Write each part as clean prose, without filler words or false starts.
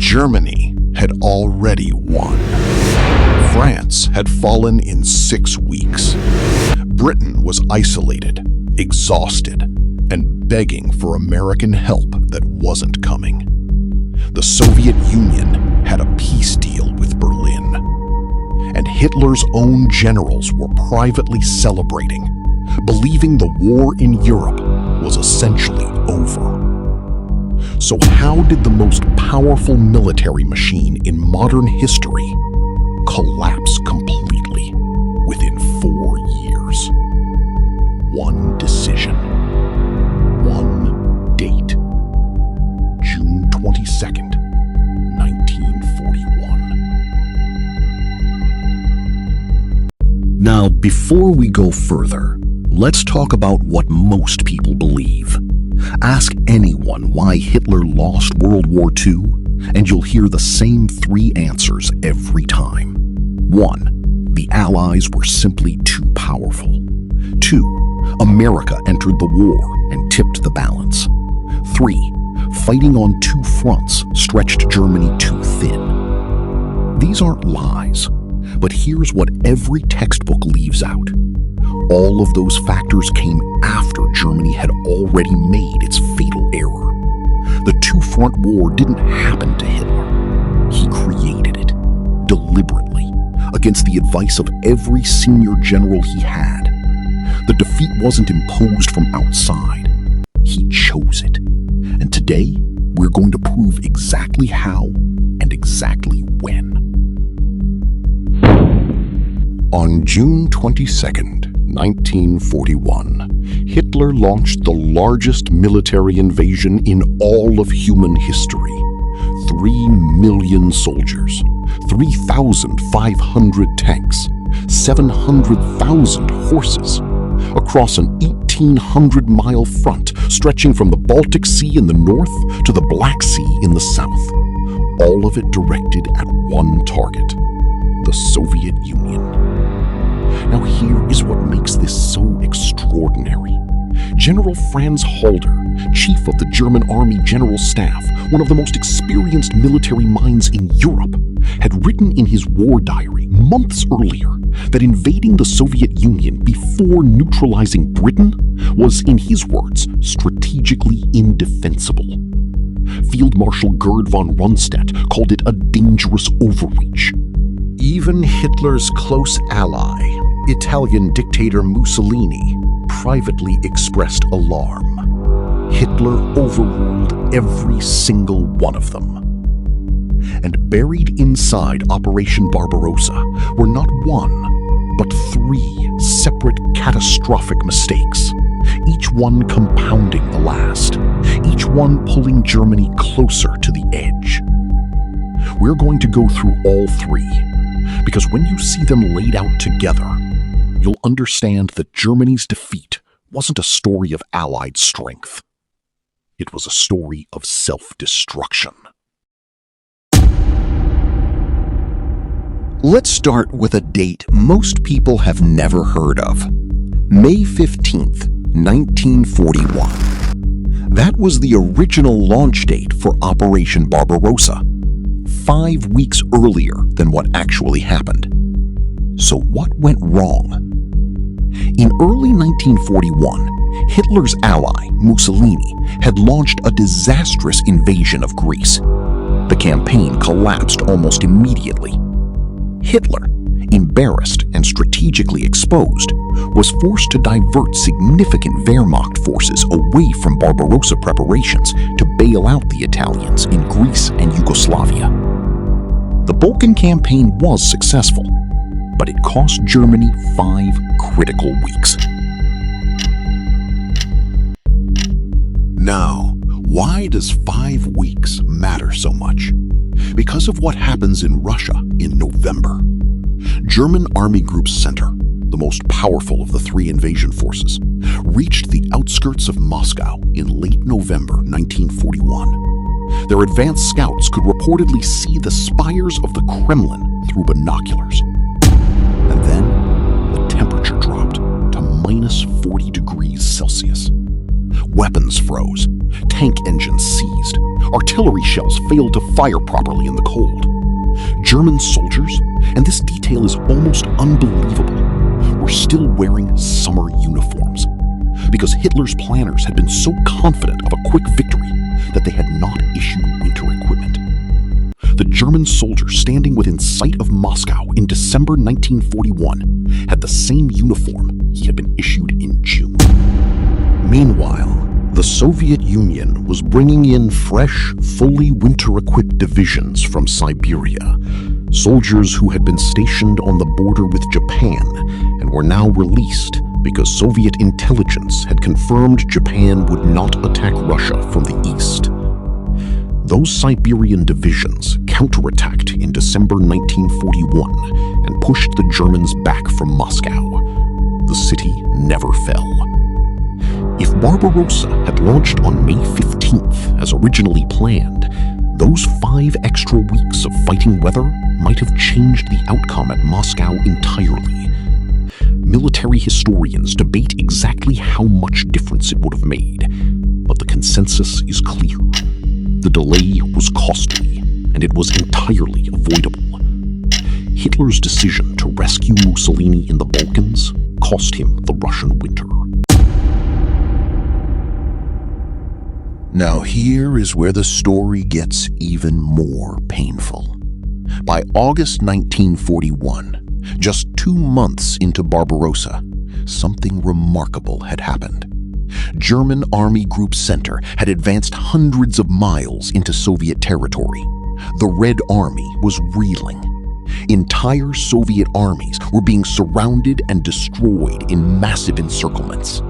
Germany had already won. France had fallen in 6 weeks. Britain was isolated, exhausted, and begging for American help that wasn't coming. The Soviet Union had a peace deal with Berlin, and Hitler's own generals were privately celebrating, believing the war in Europe was essentially over. So how did the most powerful military machine in modern history collapse completely within 4 years? One decision, one date, June 22nd, 1941. Now, before we go further, let's talk about what most people believe. Ask anyone why Hitler lost World War II, and you'll hear the same 3 answers every time. 1. The Allies were simply too powerful. 2. America entered the war and tipped the balance. 3. Fighting on 2 fronts stretched Germany too thin. These aren't lies, but here's what every textbook leaves out. All of those factors came after Germany had already made its fatal error. The 2-front war didn't happen to Hitler. He created it, deliberately, against the advice of every senior general he had. The defeat wasn't imposed from outside. He chose it. And today, we're going to prove exactly how and exactly when. On June 22nd, 1941, Hitler launched the largest military invasion in all of human history. 3 million soldiers, 3,500 tanks, 700,000 horses, across an 1,800-mile front stretching from the Baltic Sea in the north to the Black Sea in the south. All of it directed at one target, the Soviet Union. Now here is what makes this so extraordinary. General Franz Halder, chief of the German Army General Staff, one of the most experienced military minds in Europe, had written in his war diary months earlier that invading the Soviet Union before neutralizing Britain was, in his words, strategically indefensible. Field Marshal Gerd von Rundstedt called it a dangerous overreach. Even Hitler's close ally, Italian dictator Mussolini, privately expressed alarm. Hitler overruled every single one of them. And buried inside Operation Barbarossa were not 1, but 3 separate catastrophic mistakes, each one compounding the last, each one pulling Germany closer to the edge. We're going to go through all 3, because when you see them laid out together, you'll understand that Germany's defeat wasn't a story of Allied strength. It was a story of self-destruction. Let's start with a date most people have never heard of. May 15th, 1941. That was the original launch date for Operation Barbarossa, 5 weeks earlier than what actually happened. So what went wrong? In early 1941, Hitler's ally, Mussolini, had launched a disastrous invasion of Greece. The campaign collapsed almost immediately. Hitler, embarrassed and strategically exposed, was forced to divert significant Wehrmacht forces away from Barbarossa preparations to bail out the Italians in Greece and Yugoslavia. The Balkan campaign was successful, but it cost Germany 5 critical weeks. Now, why does 5 weeks matter so much? Because of what happens in Russia in November. German Army Group Center, the most powerful of the 3 invasion forces, reached the outskirts of Moscow in late November 1941. Their advanced scouts could reportedly see the spires of the Kremlin through binoculars. And then the temperature dropped to minus 40 degrees Celsius. Weapons froze, Tank engines seized. Artillery shells failed to fire properly in the cold. German soldiers, and this detail is almost unbelievable, were still wearing summer uniforms because Hitler's planners had been so confident of a quick victory that they had not issued winter equipment. The German soldier standing within sight of Moscow in December 1941 had the same uniform he had been issued in June. Meanwhile, the Soviet Union was bringing in fresh, fully winter-equipped divisions from Siberia, soldiers who had been stationed on the border with Japan and were now released because Soviet intelligence had confirmed Japan would not attack Russia from the east. Those Siberian divisions counterattacked in December 1941 and pushed the Germans back from Moscow. The city never fell. If Barbarossa had launched on May 15th as originally planned, those 5 extra weeks of fighting weather might have changed the outcome at Moscow entirely. Military historians debate exactly how much difference it would have made, but the consensus is clear. The delay was costly, and it was entirely avoidable. Hitler's decision to rescue Mussolini in the Balkans cost him the Russian winter. Now here is where the story gets even more painful. By August 1941, just 2 months into Barbarossa, something remarkable had happened. German Army Group Center had advanced hundreds of miles into Soviet territory. The Red Army was reeling. Entire Soviet armies were being surrounded and destroyed in massive encirclements.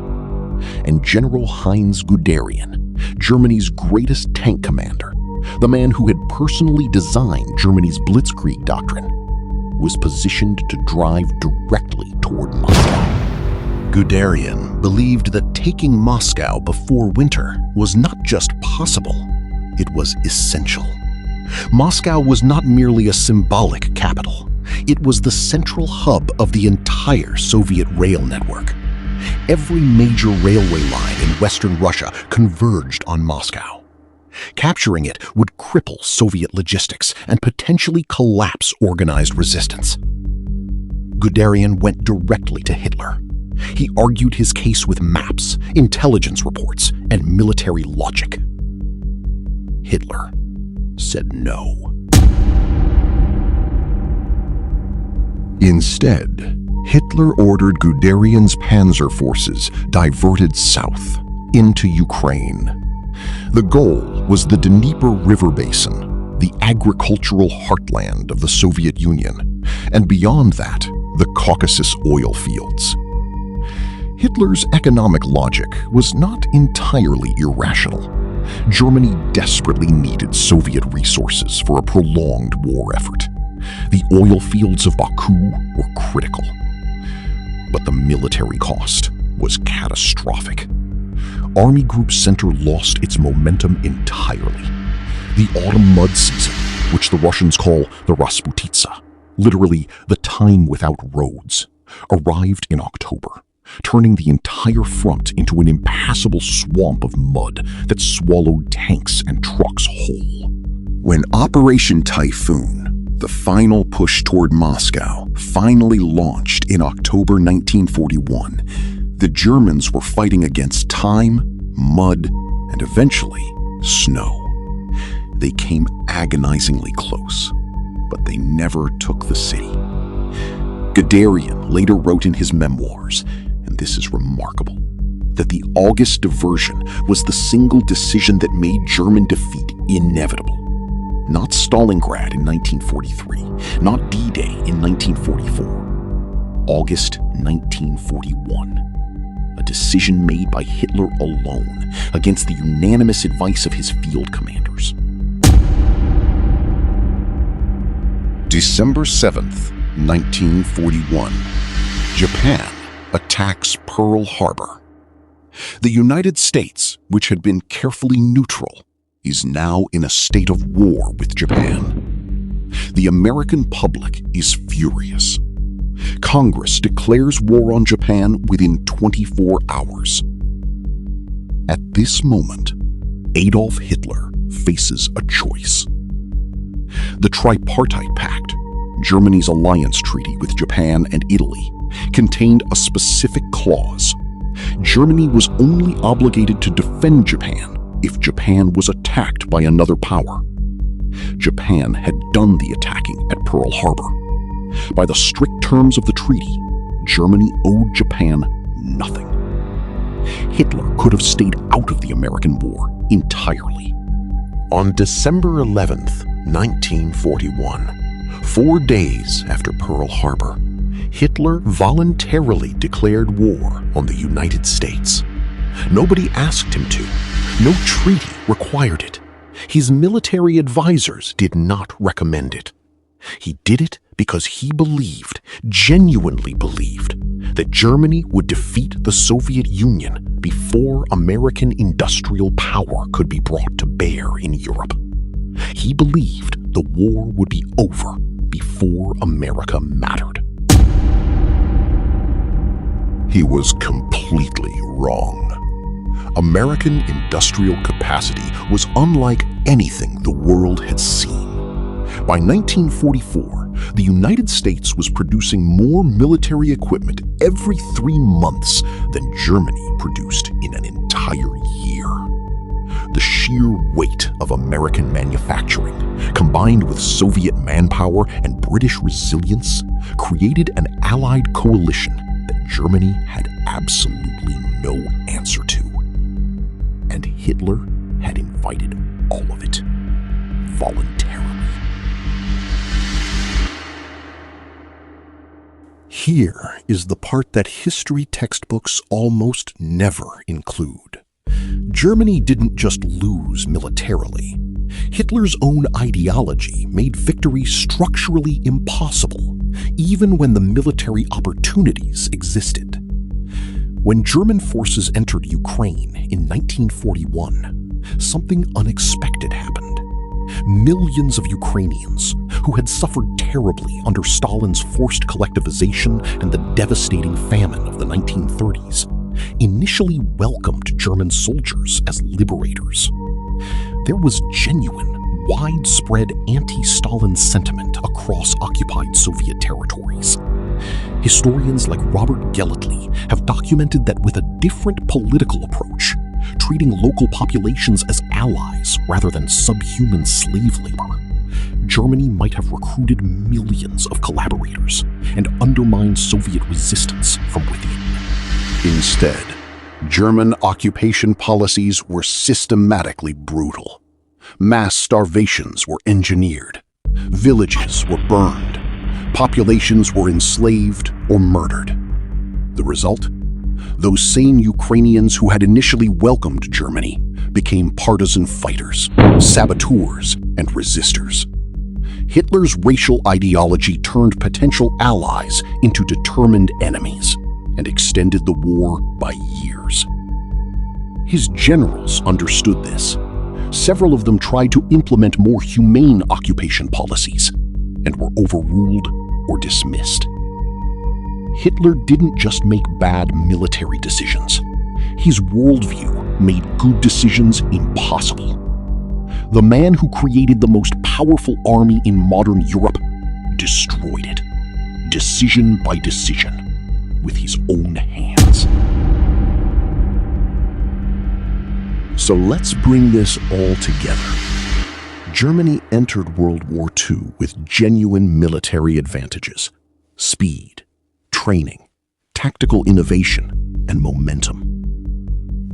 And General Heinz Guderian, Germany's greatest tank commander, the man who had personally designed Germany's Blitzkrieg doctrine, was positioned to drive directly toward Moscow. Guderian believed that taking Moscow before winter was not just possible, it was essential. Moscow was not merely a symbolic capital, it was the central hub of the entire Soviet rail network. Every major railway line in Western Russia converged on Moscow. Capturing it would cripple Soviet logistics and potentially collapse organized resistance. Guderian went directly to Hitler. He argued his case with maps, intelligence reports, and military logic. Hitler said no. Instead, Hitler ordered Guderian's panzer forces diverted south into Ukraine. The goal was the Dnieper River Basin, the agricultural heartland of the Soviet Union, and beyond that, the Caucasus oil fields. Hitler's economic logic was not entirely irrational. Germany desperately needed Soviet resources for a prolonged war effort. The oil fields of Baku were critical. But the military cost was catastrophic. Army Group Center lost its momentum entirely. The autumn mud season, which the Russians call the Rasputitsa, literally the time without roads, arrived in October, turning the entire front into an impassable swamp of mud that swallowed tanks and trucks whole. When Operation Typhoon, the final push toward Moscow, finally launched in October 1941, the Germans were fighting against time, mud, and eventually snow. They came agonizingly close, but they never took the city. Guderian later wrote in his memoirs, and this is remarkable, that the August diversion was the single decision that made German defeat inevitable. Not Stalingrad in 1943, not D-Day in 1944. August 1941. A decision made by Hitler alone against the unanimous advice of his field commanders. December 7th, 1941. Japan attacks Pearl Harbor. The United States, which had been carefully neutral, is now in a state of war with Japan. The American public is furious. Congress declares war on Japan within 24 hours. At this moment, Adolf Hitler faces a choice. The Tripartite Pact, Germany's alliance treaty with Japan and Italy, contained a specific clause. Germany was only obligated to defend Japan if Japan was attacked by another power. Japan had done the attacking at Pearl Harbor. By the strict terms of the treaty, Germany owed Japan nothing. Hitler could have stayed out of the American war entirely. On December 11th, 1941, 4 days after Pearl Harbor, Hitler voluntarily declared war on the United States. Nobody asked him to. No treaty required it. His military advisors did not recommend it. He did it because he believed, genuinely believed, that Germany would defeat the Soviet Union before American industrial power could be brought to bear in Europe. He believed the war would be over before America mattered. He was completely wrong. American industrial capacity was unlike anything the world had seen. By 1944, the United States was producing more military equipment every 3 months than Germany produced in an entire year. The sheer weight of American manufacturing, combined with Soviet manpower and British resilience, created an Allied coalition that Germany had absolutely no answer to. And Hitler had invited all of it, voluntarily. Here is the part that history textbooks almost never include. Germany didn't just lose militarily. Hitler's own ideology made victory structurally impossible, even when the military opportunities existed. When German forces entered Ukraine in 1941, something unexpected happened. Millions of Ukrainians, who had suffered terribly under Stalin's forced collectivization and the devastating famine of the 1930s, initially welcomed German soldiers as liberators. There was genuine, widespread anti-Stalin sentiment across occupied Soviet territories. Historians like Robert Gellatly have documented that with a different political approach, treating local populations as allies rather than subhuman slave labor, Germany might have recruited millions of collaborators and undermined Soviet resistance from within. Instead, German occupation policies were systematically brutal. Mass starvations were engineered. Villages were burned. Populations were enslaved or murdered. The result? Those same Ukrainians who had initially welcomed Germany became partisan fighters, saboteurs, and resistors. Hitler's racial ideology turned potential allies into determined enemies and extended the war by years. His generals understood this. Several of them tried to implement more humane occupation policies and were overruled or dismissed. Hitler didn't just make bad military decisions. His worldview made good decisions impossible. The man who created the most powerful army in modern Europe destroyed it, decision by decision, with his own hands. So let's bring this all together. Germany entered World War II with genuine military advantages: speed, training, tactical innovation, and momentum.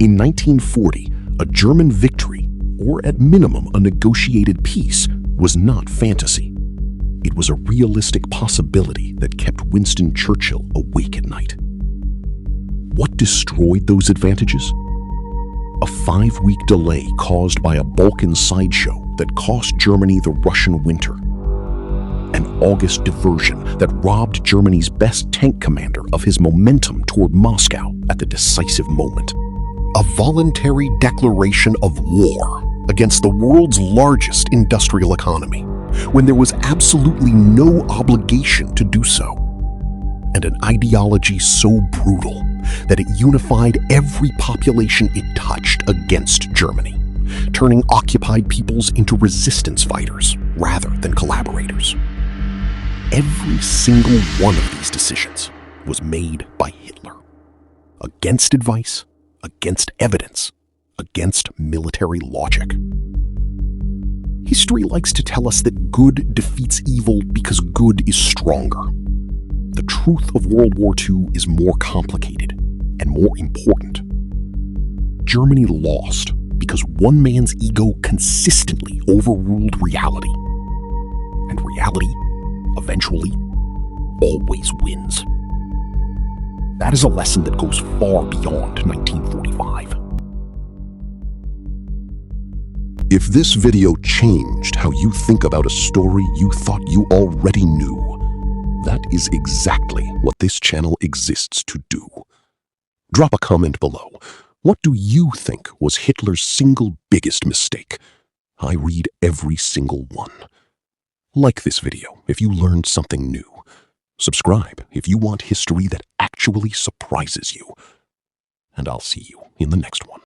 In 1940, a German victory, or at minimum a negotiated peace, was not fantasy. It was a realistic possibility that kept Winston Churchill awake at night. What destroyed those advantages? A 5-week delay caused by a Balkan sideshow that cost Germany the Russian winter. An August diversion that robbed Germany's best tank commander of his momentum toward Moscow at the decisive moment. A voluntary declaration of war against the world's largest industrial economy, when there was absolutely no obligation to do so. And an ideology so brutal that it unified every population it touched against Germany, turning occupied peoples into resistance fighters rather than collaborators. Every single one of these decisions was made by Hitler, against advice, against evidence, against military logic. History likes to tell us that good defeats evil because good is stronger. The truth of World War II is more complicated and more important. Germany lost because one man's ego consistently overruled reality. And reality, eventually, always wins. That is a lesson that goes far beyond 1945. If this video changed how you think about a story you thought you already knew, that is exactly what this channel exists to do. Drop a comment below. What do you think was Hitler's single biggest mistake? I read every single one. Like this video if you learned something new. Subscribe if you want history that actually surprises you. And I'll see you in the next one.